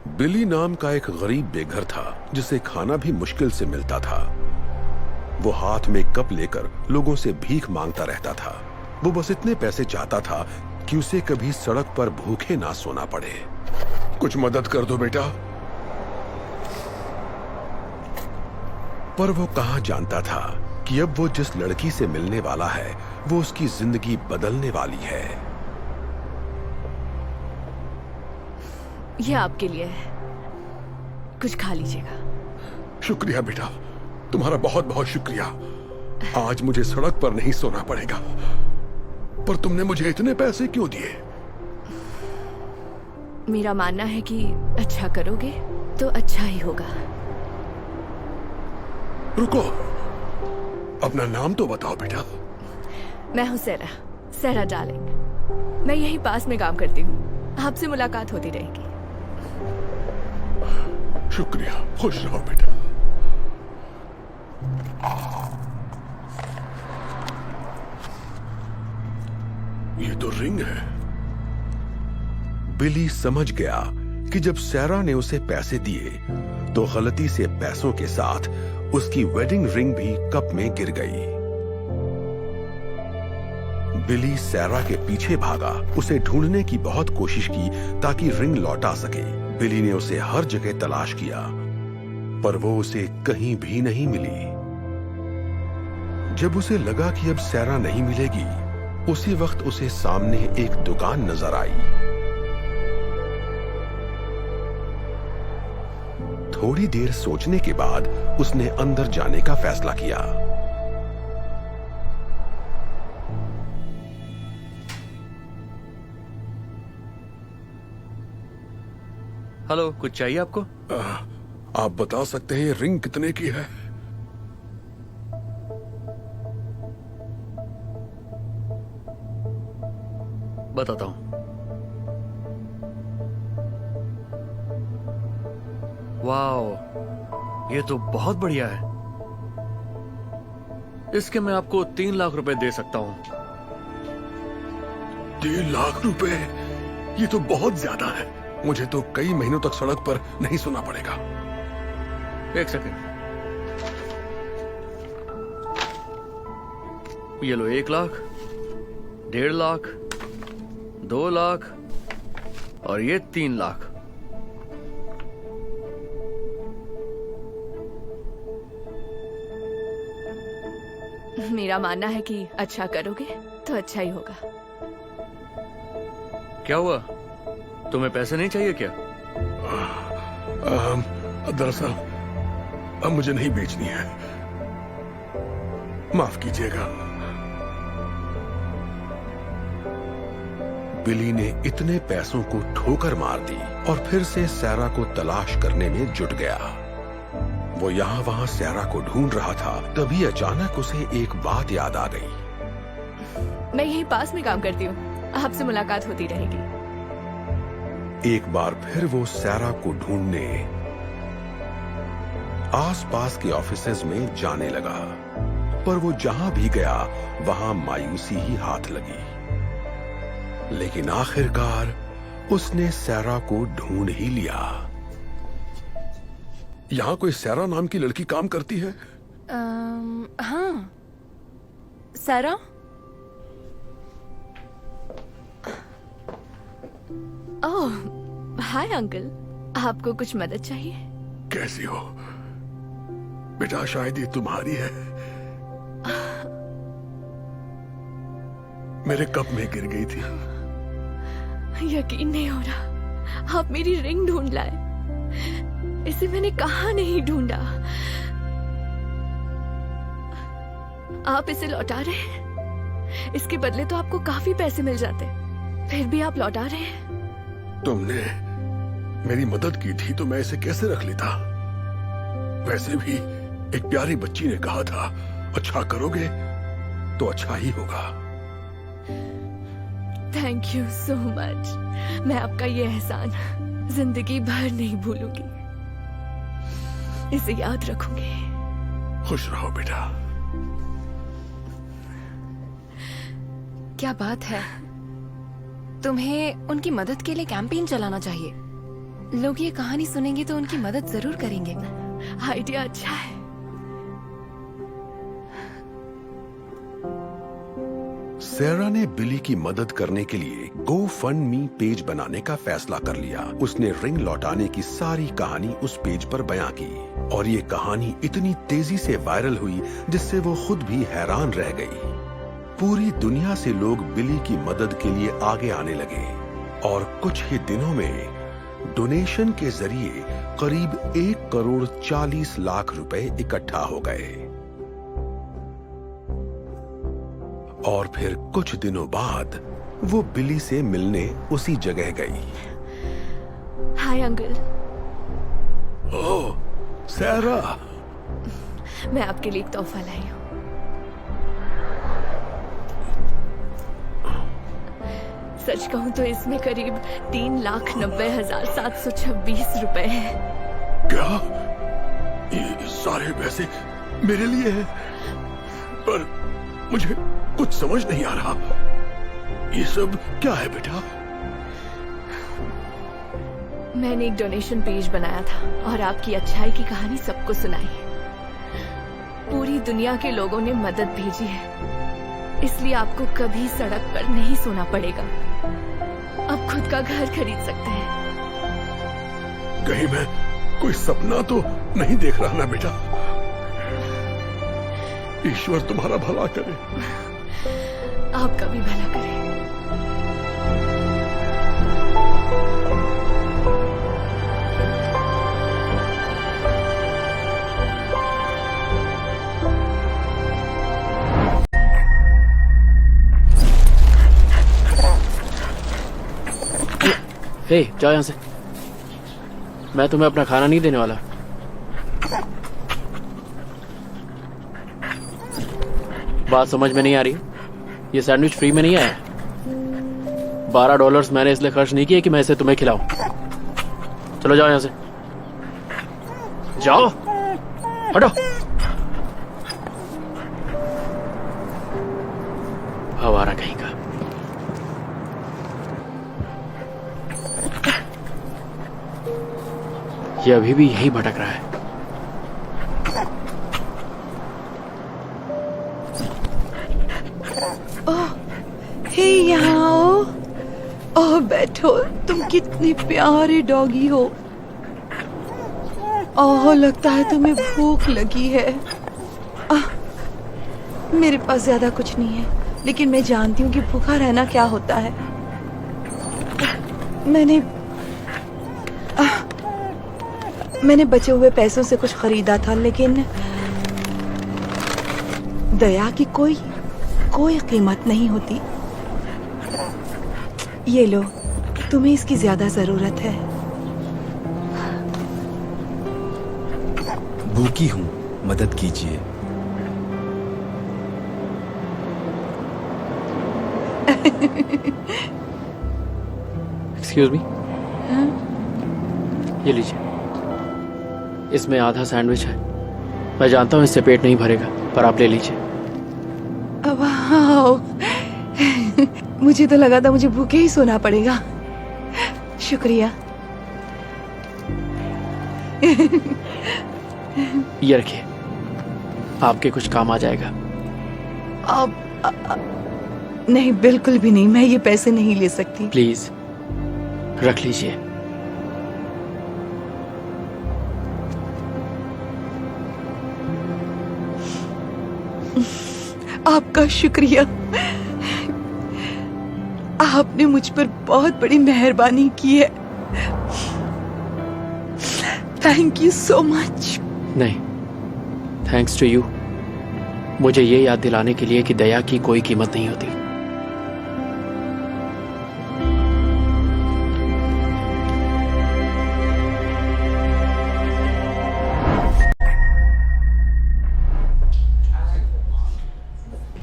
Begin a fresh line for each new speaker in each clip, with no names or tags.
बिली नाम का एक गरीब बेघर था जिसे खाना भी मुश्किल से मिलता था। वो हाथ में कप लेकर लोगों से भीख मांगता रहता था। वो बस इतने पैसे चाहता था कि उसे कभी सड़क पर भूखे ना सोना पड़े। कुछ मदद कर दो बेटा। पर वो कहां जानता था कि अब वो जिस लड़की से मिलने वाला है वो उसकी जिंदगी बदलने वाली है।
ये आपके लिए है, कुछ खा लीजिएगा।
शुक्रिया बेटा, तुम्हारा बहुत बहुत शुक्रिया। आज मुझे सड़क पर नहीं सोना पड़ेगा। पर तुमने मुझे इतने पैसे क्यों दिए?
मेरा मानना है कि अच्छा करोगे तो अच्छा ही होगा।
रुको, अपना नाम तो बताओ बेटा।
मैं हूँ सेरा, सेरा डार्लिंग। मैं यहीं पास में काम करती हूँ, आपसे मुलाकात होती रहेगी।
शुक्रिया, खुश रहो बेटा। ये तो रिंग है। बिली समझ गया कि जब सैरा ने उसे पैसे दिए तो गलती से पैसों के साथ उसकी वेडिंग रिंग भी कप में गिर गई। बिली सैरा के पीछे भागा, उसे ढूंढने की बहुत कोशिश की ताकि रिंग लौटा सके। बिली ने उसे हर जगह तलाश किया पर वो उसे कहीं भी नहीं मिली। जब उसे लगा कि अब सैरा नहीं मिलेगी, उसी वक्त उसे सामने एक दुकान नजर आई। थोड़ी देर सोचने के बाद उसने अंदर जाने का फैसला किया।
हेलो, कुछ चाहिए आपको?
आप बता सकते हैं ये रिंग कितने की है?
बताता हूं। वाओ, ये तो बहुत बढ़िया है। इसके मैं आपको 3 लाख रुपए दे सकता हूं।
3 लाख रुपए? ये तो बहुत ज्यादा है। मुझे तो कई महीनों तक सड़क पर नहीं सोना पड़ेगा।
एक सेकंड, ये लो 1 लाख, 1.5 लाख, 2 लाख और ये 3 लाख।
मेरा मानना है कि अच्छा करोगे तो अच्छा ही होगा।
क्या हुआ, तुम्हें पैसे नहीं चाहिए क्या?
दरअसल अब मुझे नहीं बेचनी है, माफ कीजिएगा। बिली ने इतने पैसों को ठोकर मार दी और फिर से सैरा को तलाश करने में जुट गया। वो यहाँ वहां सैरा को ढूंढ रहा था, तभी अचानक उसे एक बात याद आ गई।
मैं यहीं पास में काम करती हूँ, आपसे मुलाकात होती रहेगी।
एक बार फिर वो सैरा को ढूंढने आसपास के ऑफिसेज में जाने लगा, पर वो जहां भी गया वहां मायूसी ही हाथ लगी। लेकिन आखिरकार उसने सैरा को ढूंढ ही लिया। यहां कोई सैरा नाम की लड़की काम करती है?
हाँ, सेरा। ओह, हाय अंकल, आपको कुछ मदद चाहिए?
कैसी हो बेटा? शायद ये तुम्हारी है। मेरे कप में गिर गई थी।
यकीन नहीं हो रहा, आप मेरी रिंग ढूंढ लाए। इसे मैंने कहाँ नहीं ढूंढा। आप इसे लौटा रहे हैं? इसके बदले तो आपको काफी पैसे मिल जाते, फिर भी आप लौटा रहे हैं।
तुमने मेरी मदद की थी तो मैं इसे कैसे रख लेता? वैसे भी एक प्यारी बच्ची ने कहा था, अच्छा करोगे तो अच्छा ही होगा।
Thank you so much. मैं आपका ये एहसान जिंदगी भर नहीं भूलूंगी, इसे याद रखूंगी।
खुश रहो बेटा।
क्या बात है, तुम्हें उनकी मदद के लिए कैंपेन चलाना चाहिए। लोग ये कहानी सुनेंगे तो उनकी मदद जरूर करेंगे।
आइडिया अच्छा है।
सैरा ने बिली की मदद करने के लिए GoFundMe पेज बनाने का फैसला कर लिया। उसने रिंग लौटाने की सारी कहानी उस पेज पर बयां की और ये कहानी इतनी तेजी से वायरल हुई जिससे वो खुद भी हैरान रह गई। पूरी दुनिया से लोग बिली की मदद के लिए आगे आने लगे और कुछ ही दिनों में डोनेशन के जरिए करीब 1,40,00,000 रुपए इकट्ठा हो गए। और फिर कुछ दिनों बाद वो बिली से मिलने उसी जगह गई।
Hi uncle.
ओह सैरा,
मैं आपके लिए एक तोहफा लाई हूँ। सच कहूँ तो इसमें करीब 3,90,726 रुपए हैं।
क्या ये सारे पैसे मेरे लिए हैं? पर मुझे कुछ समझ नहीं आ रहा। ये सब क्या है बेटा?
मैंने एक डोनेशन पेज बनाया था और आपकी अच्छाई की कहानी सबको सुनाई। पूरी दुनिया के लोगों ने मदद भेजी है, इसलिए आपको कभी सड़क पर नहीं सोना पड़ेगा। अब खुद का घर खरीद सकते हैं।
कहीं मैं कोई सपना तो नहीं देख रहा ना बेटा? ईश्वर तुम्हारा भला करे।
आपका भी भला करे।
हे, जाओ यहाँ से। मैं तुम्हें अपना खाना नहीं देने वाला। बात समझ में नहीं आ रही? ये सैंडविच फ्री में नहीं आया। $12 मैंने इसलिए खर्च नहीं किए कि मैं इसे तुम्हें खिलाऊं। चलो जाओ यहाँ से, जाओ, हटो। आवारा कहीं का। ये अभी भी यही भटक रहा है।
हे यहाँ आओ। ओह बैठो, तुम कितने प्यारे डॉगी हो। ओह लगता है तुम्हें भूख लगी है। मेरे पास ज्यादा कुछ नहीं है, लेकिन मैं जानती हूँ कि भूखा रहना क्या होता है। मैंने बचे हुए पैसों से कुछ खरीदा था, लेकिन दया की कोई कीमत नहीं होती। ये लो, तुम्हें इसकी ज्यादा जरूरत है।
भूखी हूँ, मदद कीजिए।
एक्सक्यूज मी, ये लीजिए। इसमें आधा सैंडविच है। मैं जानता हूँ इससे पेट नहीं भरेगा, पर आप ले लीजिए।
वाओ, मुझे तो लगा था मुझे भूखे ही सोना पड़ेगा। शुक्रिया।
ये रखिए, आपके कुछ काम आ जाएगा।
नहीं, बिल्कुल भी नहीं, मैं ये पैसे नहीं ले सकती।
प्लीज रख लीजिए।
आपका शुक्रिया। आपने मुझ पर बहुत बड़ी मेहरबानी की है। Thank you so much.
नहीं, थैंक्स टू यू, मुझे ये याद दिलाने के लिए कि दया की कोई कीमत नहीं होती।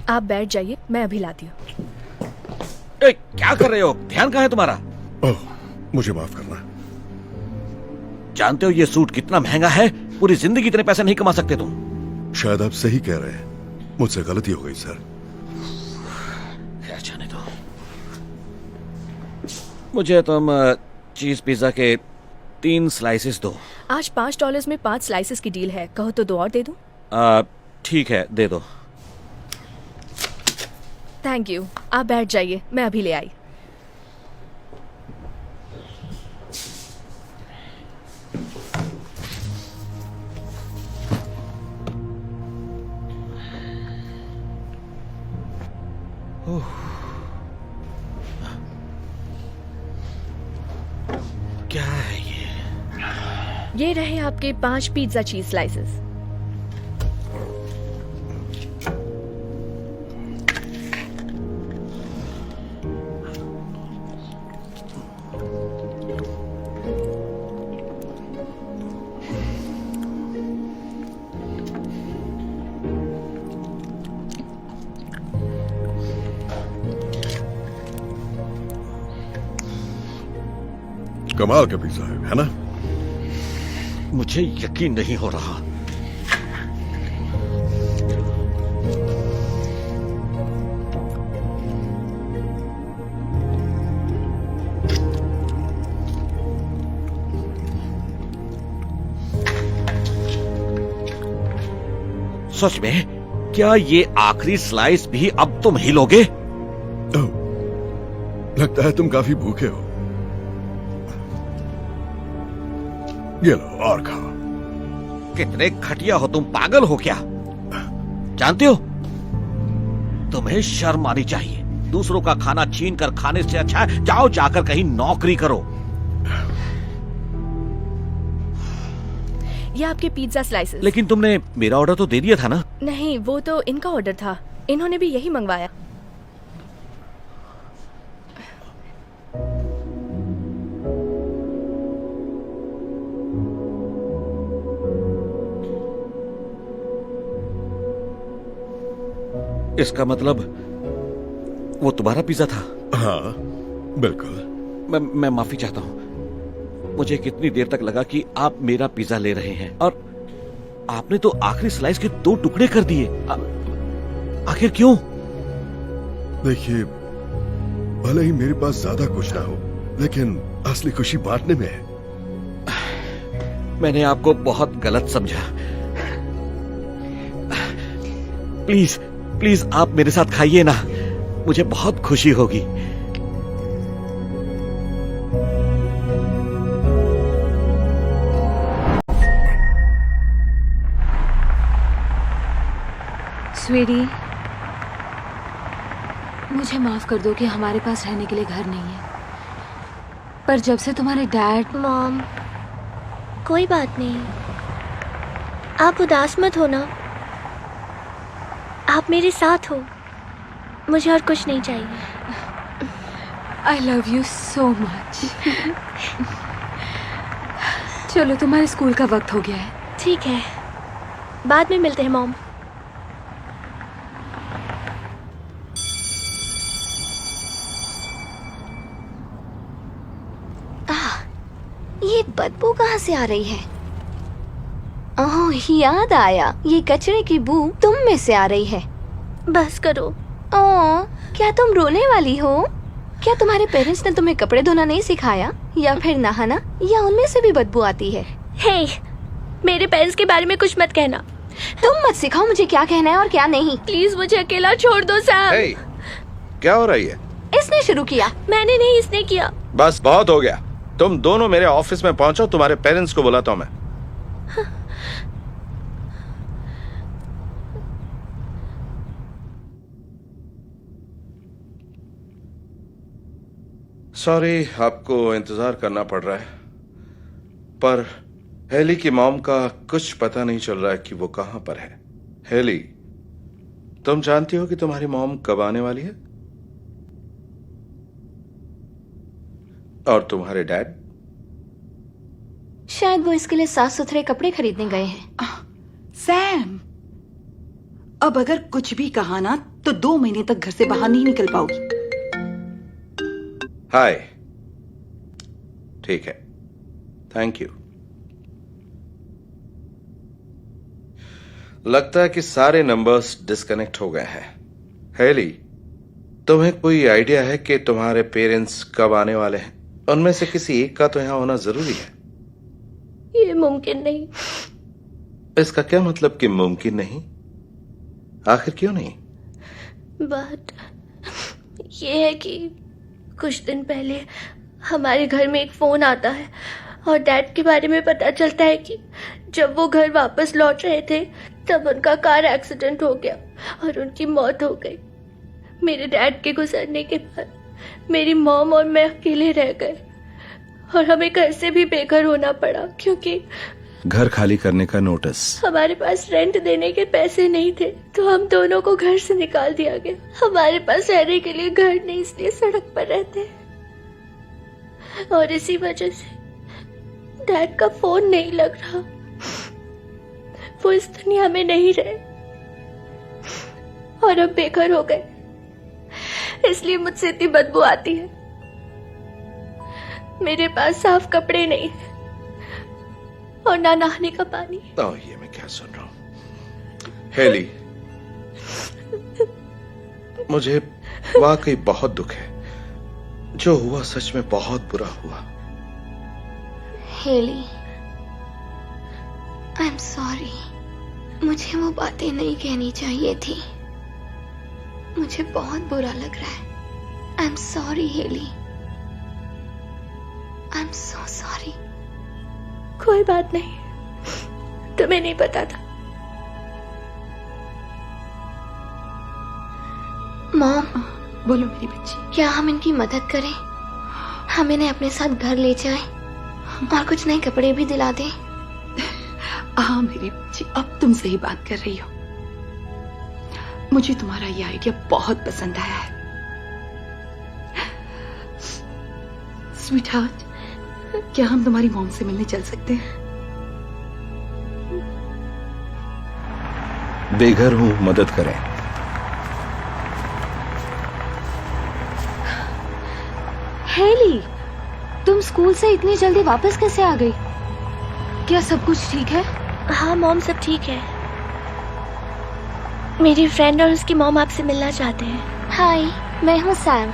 आप बैठ जाइए, मैं अभी लाती हूँ।
क्या कर रहे हो? ध्यान कहाँ है तुम्हारा?
ओह, मुझे माफ करना।
जानते हो ये सूट कितना महंगा है? पूरी जिंदगी इतने पैसे नहीं कमा सकते तुम।
शायद आप सही कह रहे हैं, मुझसे गलती हो गई सर।
खैर जाने दो। मुझे तुम चीज पिज्जा के 3 स्लाइसेस दो।
आज $5 में 5 स्लाइसेस की डील है, कहो तो 2 और दे दूं?
ठीक है, दे दो।
थैंक यू, आप बैठ जाइए, मैं अभी ले आई।
क्या है ये?
ये रहे आपके 5 पिज्जा चीज स्लाइसेस।
कमाल का पिज्जा है ना?
मुझे यकीन नहीं हो रहा। सच में? क्या ये आखिरी स्लाइस भी अब तुम ही लोगे?
लगता है तुम काफी भूखे हो। ये लो और खाओ।
कितने घटिया हो तुम, पागल हो क्या? जानते हो, तुम्हें शर्म आनी चाहिए। दूसरों का खाना छीन कर खाने से अच्छा है जाओ जाकर कहीं नौकरी करो।
ये आपके पिज्जा स्लाइसेस।
लेकिन तुमने मेरा ऑर्डर तो दे दिया था ना?
नहीं, वो तो इनका ऑर्डर था, इन्होंने भी यही मंगवाया।
इसका मतलब वो तुम्हारा पिज्जा था?
हाँ बिल्कुल।
मैं माफी चाहता हूं। मुझे कितनी देर तक लगा कि आप मेरा पिज्जा ले रहे हैं और आपने तो आखिरी स्लाइस के 2 टुकड़े कर दिए। आखिर क्यों?
देखिए, भले ही मेरे पास ज्यादा कुछ ना हो, लेकिन असली खुशी बांटने में है।
मैंने आपको बहुत गलत समझा। प्लीज प्लीज आप मेरे साथ खाइए ना, मुझे बहुत खुशी होगी।
स्वीटी, मुझे माफ कर दो कि हमारे पास रहने के लिए घर नहीं है, पर जब से तुम्हारे डैड।
मॉम, कोई बात नहीं, आप उदास मत हो ना, आप मेरे साथ हो, मुझे और कुछ नहीं चाहिए।
I love you so much. चलो, तुम्हारे स्कूल का वक्त हो गया है।
ठीक है, बाद में मिलते हैं मॉम।
ये बदबू कहाँ से आ रही है? ओह, याद आया, ये कचरे की बू तुम में से आ रही है।
बस करो।
ओह, क्या तुम रोने वाली हो? क्या तुम्हारे पेरेंट्स ने तुम्हें कपड़े धोना नहीं सिखाया या फिर नहाना, या उनमें से भी बदबू आती है?
हे, मेरे पेरेंट्स के बारे में कुछ मत कहना।
तुम मत सिखाओ मुझे क्या कहना है और क्या नहीं।
प्लीज मुझे अकेला छोड़ दो सैम।
hey, क्या हो रही है?
इसने शुरू किया।
मैंने नहीं, इसने किया।
बस बहुत हो गया, तुम दोनों मेरे ऑफिस में पहुंचो, तुम्हारे पेरेंट्स को बुलाता हूं मैं। सॉरी, आपको इंतजार करना पड़ रहा है, पर हेली की मॉम का कुछ पता नहीं चल रहा है कि वो कहां पर है। हेली, तुम जानती हो कि तुम्हारी मॉम कब आने वाली है? और तुम्हारे डैड?
शायद वो इसके लिए साफ सुथरे कपड़े खरीदने गए हैं।
सैम, अब अगर कुछ भी कहा ना तो 2 महीने तक घर से बाहर नहीं निकल पाओगी।
हाय, ठीक है, थैंक यू। लगता है कि सारे नंबर्स डिस्कनेक्ट हो गए हैं। हेली, तुम्हें कोई आइडिया है कि तुम्हारे पेरेंट्स कब आने वाले हैं? उनमें से किसी एक का तो यहां होना जरूरी है।
ये मुमकिन नहीं।
इसका क्या मतलब कि मुमकिन नहीं? आखिर क्यों नहीं?
बात ये है कि कुछ दिन पहले हमारे घर में एक फोन आता है और डैड के बारे में पता चलता है कि जब वो घर वापस लौट रहे थे तब उनका कार एक्सीडेंट हो गया और उनकी मौत हो गई। मेरे डैड के गुजरने के बाद मेरी मॉम और मैं अकेले रह गए और हमें घर से भी बेघर होना पड़ा क्योंकि
घर खाली करने का नोटिस।
हमारे पास रेंट देने के पैसे नहीं थे तो हम दोनों को घर से निकाल दिया गया। हमारे पास रहने के लिए घर नहीं, इसलिए सड़क पर रहते हैं। और इसी वजह से डैड का फोन नहीं लग रहा। वो इस दुनिया में नहीं रहे और अब बेघर हो गए, इसलिए मुझसे इतनी बदबू आती है। मेरे पास साफ कपड़े नहीं है और ना नहाने का पानी।
ये मैं क्या सुन रहा हूं? हेली, मुझे वाकई बहुत दुख है। जो हुआ सच में बहुत बुरा हुआ।
Haley, I am sorry. मुझे वो बातें नहीं कहनी चाहिए थी। मुझे बहुत बुरा लग रहा है। I am sorry Haley, I am so sorry.
कोई बात नहीं, तुम्हें नहीं पता था।
मॉम,
बोलो मेरी बच्ची।
क्या हम इनकी मदद करें? हम इन्हें अपने साथ घर ले जाएं और कुछ नए कपड़े भी दिला दें।
हाँ मेरी बच्ची, अब तुम सही बात कर रही हो। मुझे तुम्हारा ये आइडिया बहुत पसंद आया है। स्वीटहार्ट, क्या हम तुम्हारी मॉम से मिलने चल सकते हैं?
बेघर हूं, मदद करें।
हेली, तुम स्कूल से इतनी जल्दी वापस कैसे आ गई? क्या सब कुछ ठीक है?
हाँ मॉम, सब ठीक है। मेरी फ्रेंड और उसकी मॉम आपसे मिलना चाहते हैं।
हाय, मैं हूँ सैम,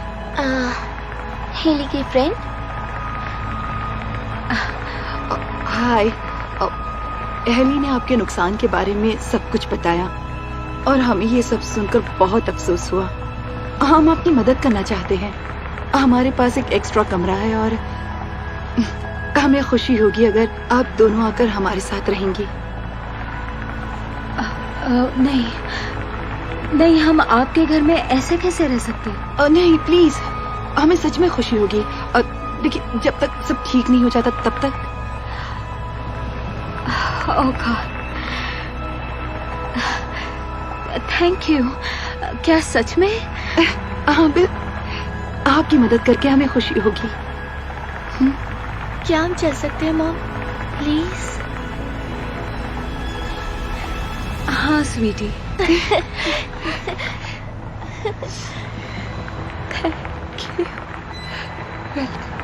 हेली की फ्रेंड।
हाय, हेली ने आपके नुकसान के बारे में सब कुछ बताया और हमें ये सब सुनकर बहुत अफसोस हुआ। हम आपकी मदद करना चाहते हैं। हमारे पास एक एक्स्ट्रा कमरा है और हमें खुशी होगी अगर आप दोनों आकर हमारे साथ रहेंगी।
नहीं, हम आपके घर में ऐसे कैसे रह सकते हैं?
नहीं प्लीज, हमें सच में खुशी होगी। और देखिए, जब तक सब ठीक नहीं हो जाता तब तक।
ओह गॉड, थैंक यू। क्या सच में?
हाँ बिल, आपकी मदद करके हमें खुशी होगी।
क्या हम चल सकते हैं मॉम, प्लीज?
हाँ स्वीटी।
Thank you. वेलकम।